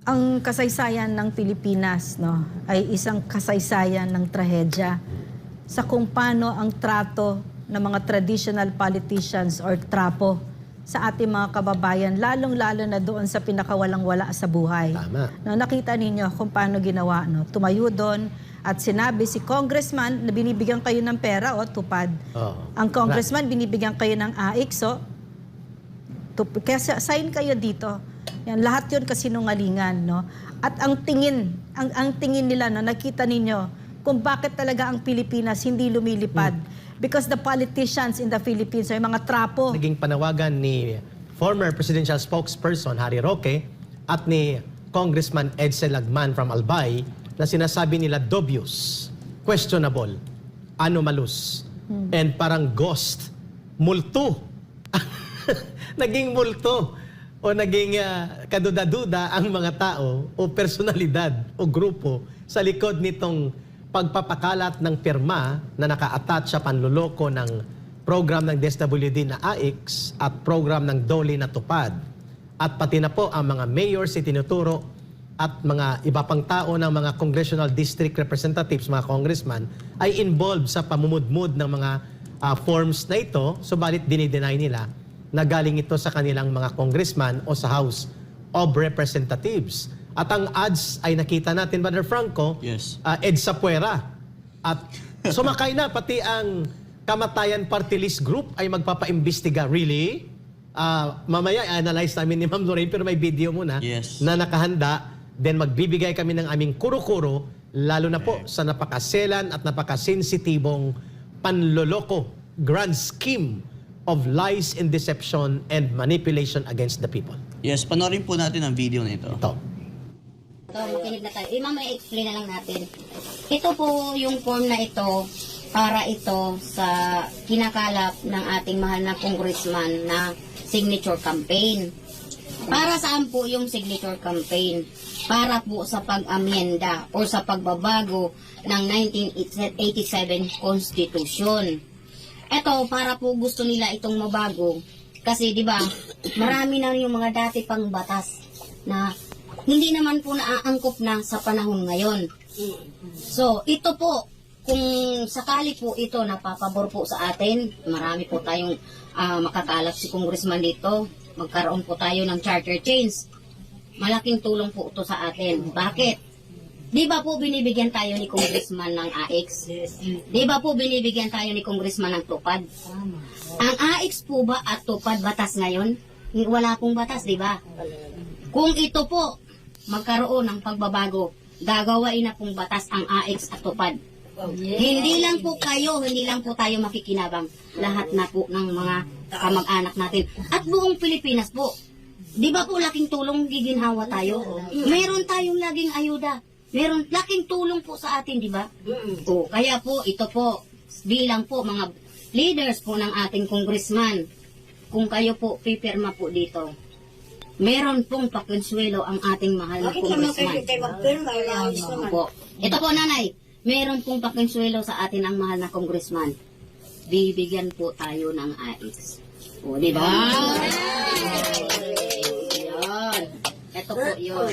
Ang kasaysayan ng Pilipinas, no, ay isang kasaysayan ng trahedya sa kung paano ang trato ng mga traditional politicians or trapo sa ating mga kababayan, lalong-lalo na doon sa pinakawalang-wala sa buhay. Tama. No, nakita ninyo kung paano ginawa. No? Tumayo doon at sinabi si congressman na binibigyan kayo ng pera, tupad. Ang congressman, binibigyan kayo ng AIX, kaya sign kayo dito. Yan, lahat yun kasinungalingan, no? At ang tingin nila, no, nakita ninyo kung bakit talaga ang Pilipinas hindi lumilipad. Because the politicians in the Philippines ay mga trapo. Naging panawagan ni former presidential spokesperson Harry Roque at ni Congressman Edsel Lagman from Albay na sinasabi nila dubious, questionable, anomalous, and parang ghost, multo. Naging multo o naging kaduda-duda ang mga tao o personalidad o grupo sa likod nitong pagpapakalat ng pirma na naka-attach sa panluloko ng program ng DSWD na AIX at program ng DOLE na tupad. At pati na po ang mga mayors itinuturo at mga iba pang tao ng mga congressional district representatives, mga congressman, ay involved sa pamumudmud ng mga forms na ito, subalit dinideny nila na galing ito sa kanilang mga congressman o sa House of Representatives. At ang ads ay nakita natin, Brother Franco, Yes. EDSA Puera. At sumakay na, pati ang Kamatayan Party List Group ay magpapaimbestiga. Really? Mamaya, analyze namin ni Ma'am Lorraine, pero may video muna Yes. na nakahanda. Then magbibigay kami ng aming kuro-kuro, lalo na po sa napakaselan at napakasensitibong panloloko, grand scheme of lies and deception and manipulation against the people. Yes, panoorin po natin ang video na ito. Ito. Makinig na tayo. Mamaya explain na lang natin. Ito po yung form na ito para ito sa kinakalap ng ating mahal na congressman na signature campaign. Para saan po yung signature campaign? Para po sa pag-amyenda o sa pagbabago ng 1987 Constitution. Ito, para po gusto nila itong mabago. Kasi, di ba, marami na yung mga dati pang batas na hindi naman po naaangkop na sa panahon ngayon. So, ito po, kung sakali po ito napapabor po sa atin, marami po tayong makakalap si congressman dito, magkaroon po tayo ng charter change. Malaking tulong po ito sa atin. Bakit? Di ba po binibigyan tayo ni congressman ng AIX? Di ba po binibigyan tayo ni congressman ng tupad? Ang AIX po ba at tupad batas ngayon? Wala pong batas, di ba? Kung ito po magkaroon ng pagbabago, gagawain na pong batas ang AIX at tupad. Hindi lang po kayo, hindi lang po tayo makikinabang. Lahat na po ng mga kamag-anak natin. At buong Pilipinas po. Di ba po laking tulong giginhawa tayo? Meron tayong laging ayuda. Meron laking tulong po sa atin, di ba? O, kaya po, ito po, bilang po mga leaders po ng ating congressman, kung kayo po pipirma po dito, meron pong pakonsuelo ang ating mahal na congressman. Po. Ito po, nanay, meron pong pakonsuelo sa atin ang mahal na congressman. Bibigyan po tayo ng AIX. O, di ba? Yan. Ito po yun.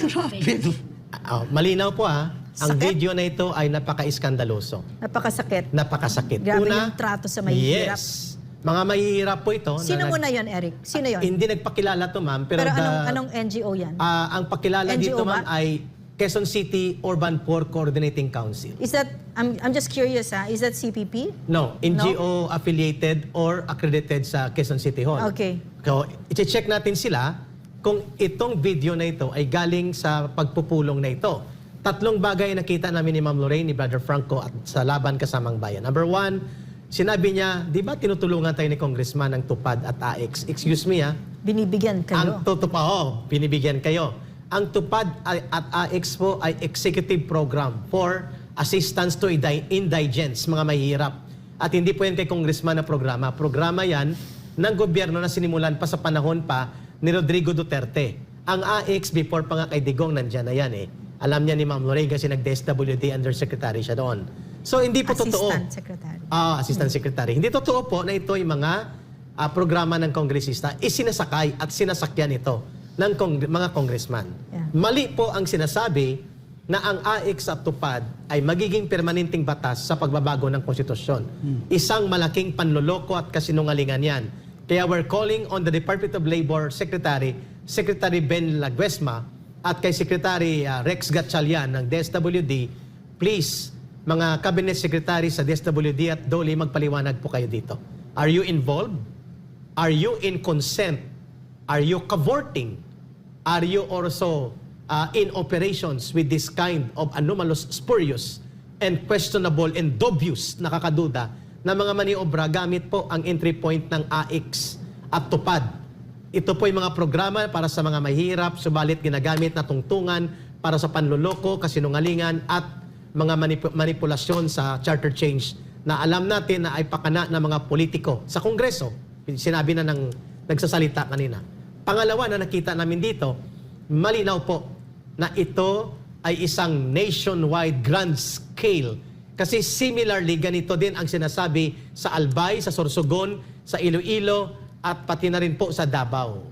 Malinaw po ang video na ito ay napaka-iskandaloso. Napakasakit. Napakasakit. Grabe yung trato sa mahihirap. Yes. Mga mahihirap po ito. Sino muna yon, Eric? Sino yon? Hindi nagpakilala to, ma'am. Pero anong NGO yan? ang pakilala NGO dito, ba? ma'am, ay Quezon City Urban Poor Coordinating Council. Is that, I'm just curious, is that CPP? No, NGO affiliated or accredited sa Quezon City Hall. Okay. So, i-check natin sila kung itong video na ito ay galing sa pagpupulong na ito. Tatlong bagay na nakita namin ni Ma'am Lorraine, ni Brother Franco at sa Laban Kasamang Bayan. Number one, sinabi niya, di ba tinutulungan tayo ni Congressman ng tupad at AIX? Excuse me Binibigyan kayo. Ang binibigyan kayo. Ang tupad at AIX po ay executive program for assistance to indigents, mga mahihirap. At hindi po yan kay Congressman na programa. Programa yan ng gobyerno na sinimulan pa sa panahon pa ni Rodrigo Duterte. Ang AIX before pa nga kay Digong, nandyan na yan Alam niya ni Ma'am Lorraine kasi nag-DSWD undersecretary siya doon. So hindi po totoo. Assistant Secretary. Assistant Secretary. Hindi totoo po na ito yung mga programa ng kongresista isinasakay at sinasakyan ito ng mga congressman. Yeah. Mali po ang sinasabi na ang AIX at tupad ay magiging permanenteng batas sa pagbabago ng konstitusyon. Isang malaking panloloko at kasinungalingan yan. Kaya we're calling on the Department of Labor Secretary, Secretary Ben Laguesma, at kay Secretary Rex Gatchalian ng DSWD, please, mga cabinet secretary sa DSWD at DOLE, magpaliwanag po kayo dito. Are you involved? Are you in consent? Are you cavorting? Are you also in operations with this kind of anomalous, spurious, and questionable and dubious, nakakaduda, na mga maniobra gamit po ang entry point ng AIX at tupad? Ito po yung mga programa para sa mga mahirap, subalit ginagamit na tungtungan para sa panloloko, kasinungalingan, at mga manipulasyon sa charter change na alam natin na ay pakana ng mga politiko sa Kongreso. Sinabi na ng nagsasalita kanina. Pangalawa na nakita namin dito, malinaw po na ito ay isang nationwide grand scale. Kasi similarly, ganito din ang sinasabi sa Albay, sa Sorsogon, sa Iloilo, at pati na rin po sa Davao.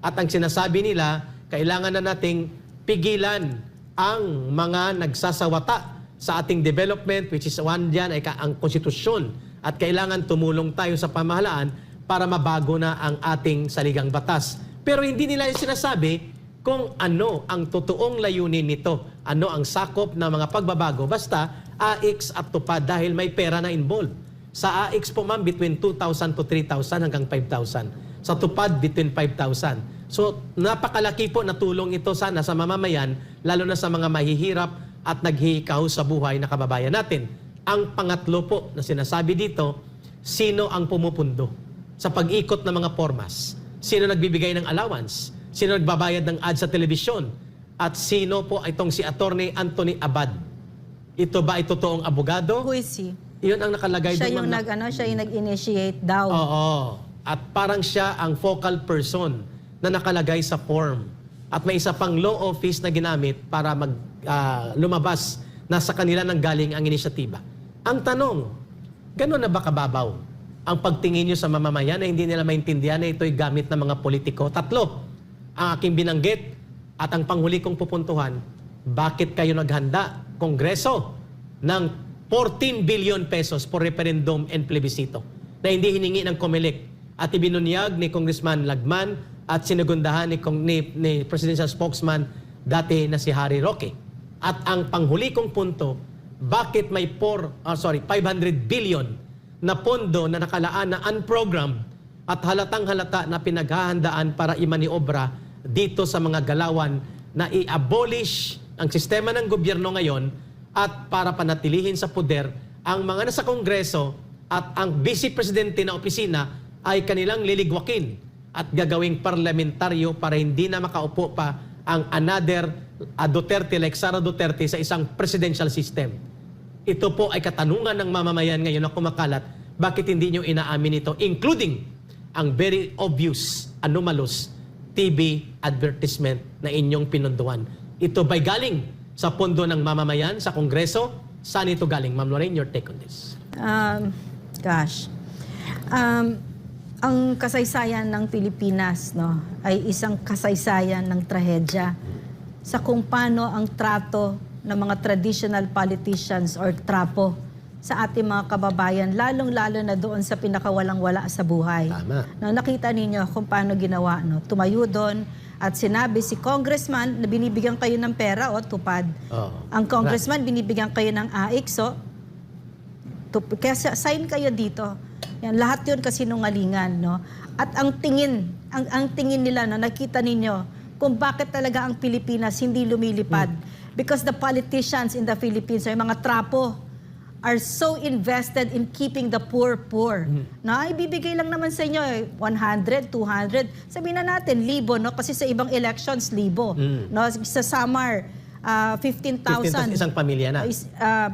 At ang sinasabi nila, kailangan na nating pigilan ang mga nagsasawata sa ating development, which is one dyan ay ang konstitusyon. At kailangan tumulong tayo sa pamahalaan para mabago na ang ating saligang batas. Pero hindi nila yung sinasabi kung ano ang totoong layunin nito. Ano ang sakop ng mga pagbabago. Basta AIX at tupad dahil may pera na involved. Sa AIX po ma'am, between 2,000 to 3,000 hanggang 5,000. Sa tupad, between 5,000. So napakalaki po na tulong ito sana sa mamamayan, lalo na sa mga mahihirap at naghihikaw sa buhay na kababayan natin. Ang pangatlo po na sinasabi dito, sino ang pumupundo sa pag-ikot ng mga formas? Sino nagbibigay ng allowance? Sino nagbabayad ng ads sa telebisyon? At sino po itong si Attorney Anthony Abad? Ito ba ay totoong abogado? Who is he? Iyon ang nakalagay Siya doon. yung siya yung nag-initiate daw. Oo. At parang siya ang focal person na nakalagay sa form. At may isa pang law office na ginamit para lumabas na sa kanila nang galing ang inisyatiba. Ang tanong, gano'n na ba kababaw ang pagtingin nyo sa mamamayan na hindi nila maintindihan na ito'y gamit ng mga politiko? Tatlo, ang aking binanggit at ang panghuli kong pupuntuhan, bakit kayo naghanda, Kongreso, ng 14 billion pesos for referendum and plebiscito na hindi hiningi ng COMELEC at ibinunyag ni Congressman Lagman at sinegundahan ni Presidential Spokesman dati na si Harry Roque. At ang panghuli kong punto, bakit may 500 billion na pondo na nakalaan na unprogrammed at halatang halata na pinaghahandaan para imaniobra dito sa mga galawan na i-abolish ang sistema ng gobyerno ngayon at para panatilihin sa poder ang mga nasa Kongreso at ang Vice Presidente na opisina ay kanilang liligwakin at gagawing parlamentaryo para hindi na makaupo pa ang another Duterte like Sara Duterte sa isang presidential system. Ito po ay katanungan ng mamamayan ngayon na kumakalat. Bakit hindi nyo inaamin ito? Including ang very obvious, anomalous TV advertisement na inyong pinunduan. Ito ba'y galing sa pondo ng mamamayan, sa Kongreso? Saan ito galing? Ma'am Lorraine, your take on this. Ang kasaysayan ng Pilipinas ay isang kasaysayan ng trahedya sa kung paano ang trato ng mga traditional politicians or trapo sa ating mga kababayan, lalong-lalo na doon sa pinakawalang-wala sa buhay. Tama. Nakita ninyo kung paano ginawa. Tumayo doon at sinabi si congressman na binibigyan kayo ng pera, tupad. Oh. Ang congressman, binibigyan kayo ng AIX, kaya sign kayo dito. Yan, lahat yun kasinungalingan. At ang tingin nila, nakita ninyo kung bakit talaga ang Pilipinas hindi lumilipad. Because the politicians in the Philippines, yung mga trapo, are so invested in keeping the poor poor. Ibibigay lang naman sa inyo 100, 200. Sabihin na natin, 1,000, kasi sa ibang elections, 1,000. Sa Samar, 15,000. Isang pamilya na.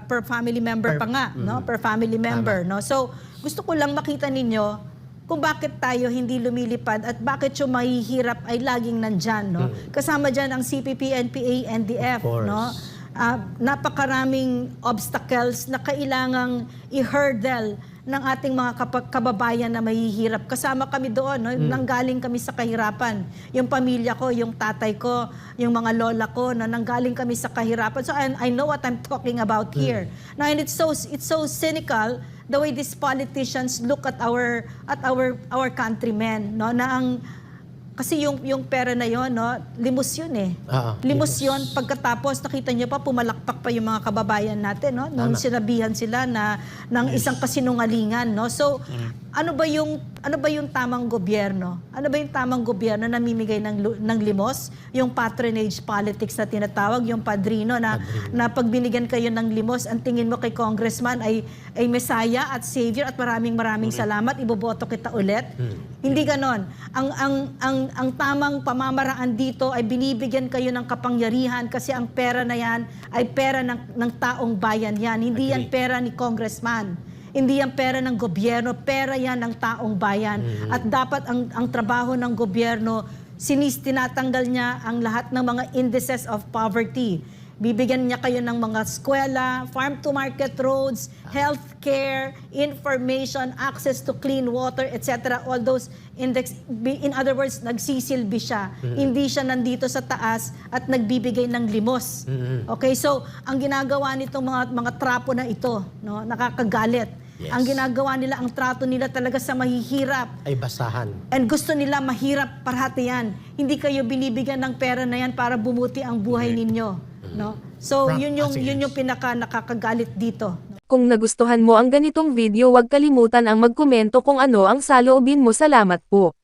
Per family member pa nga, per family member. So, gusto ko lang makita ninyo kung bakit tayo hindi lumilipad at bakit yung mahihirap ay laging nandyan. Kasama dyan ang CPP, NPA, NDF. Napakaraming obstacles na kailangang i-hurdle ng ating mga kababayan na mahihirap. Kasama kami doon, no? Nanggaling kami sa kahirapan. Yung pamilya ko, yung tatay ko, yung mga lola ko, no? Nanggaling kami sa kahirapan. So I know what I'm talking about here. Now, and it's so cynical the way these politicians look at our countrymen, no? Na kasi yung pera na yon, no, limos yun eh. Limos yun. Pagkatapos, nakita niyo pa, pumalakpak pa yung mga kababayan natin, no? Nung sinabihan sila ng isang kasinungalingan, no? So, ano ba yung tamang gobyerno? Ano ba yung tamang gobyerno na namimigay ng limos? Yung patronage politics na tinatawag, yung padrino na pag binigyan kayo ng limos, ang tingin mo kay congressman ay mesaya at savior at maraming salamat, iboboto kita ulit. Hindi ganon. Ang tamang pamamaraan dito ay binibigyan kayo ng kapangyarihan kasi ang pera na yan ay pera ng taong bayan yan. Hindi yan pera ni congressman. Hindi yan pera ng gobyerno, pera yan ng taong bayan. At dapat ang trabaho ng gobyerno, tinatanggal niya ang lahat ng mga indices of poverty. Bibigyan niya kayo ng mga eskwela, farm-to-market roads, healthcare, information, access to clean water, etc. All those index, in other words, nagsisilbi siya. Hindi siya nandito sa taas at nagbibigay ng limos. Okay, so ang ginagawa nitong mga trapo na ito, no, nakakagalit. Yes. Ang ginagawa nila, ang trato nila talaga sa mahihirap. Ay basahan. And gusto nila mahirap parati yan. Hindi kayo binibigyan ng pera na yan para bumuti ang buhay ninyo. No? So, yun yung pinaka nakakagalit dito. Kung nagustuhan mo ang ganitong video, huwag kalimutan ang magkomento kung ano ang saloobin mo. Salamat po.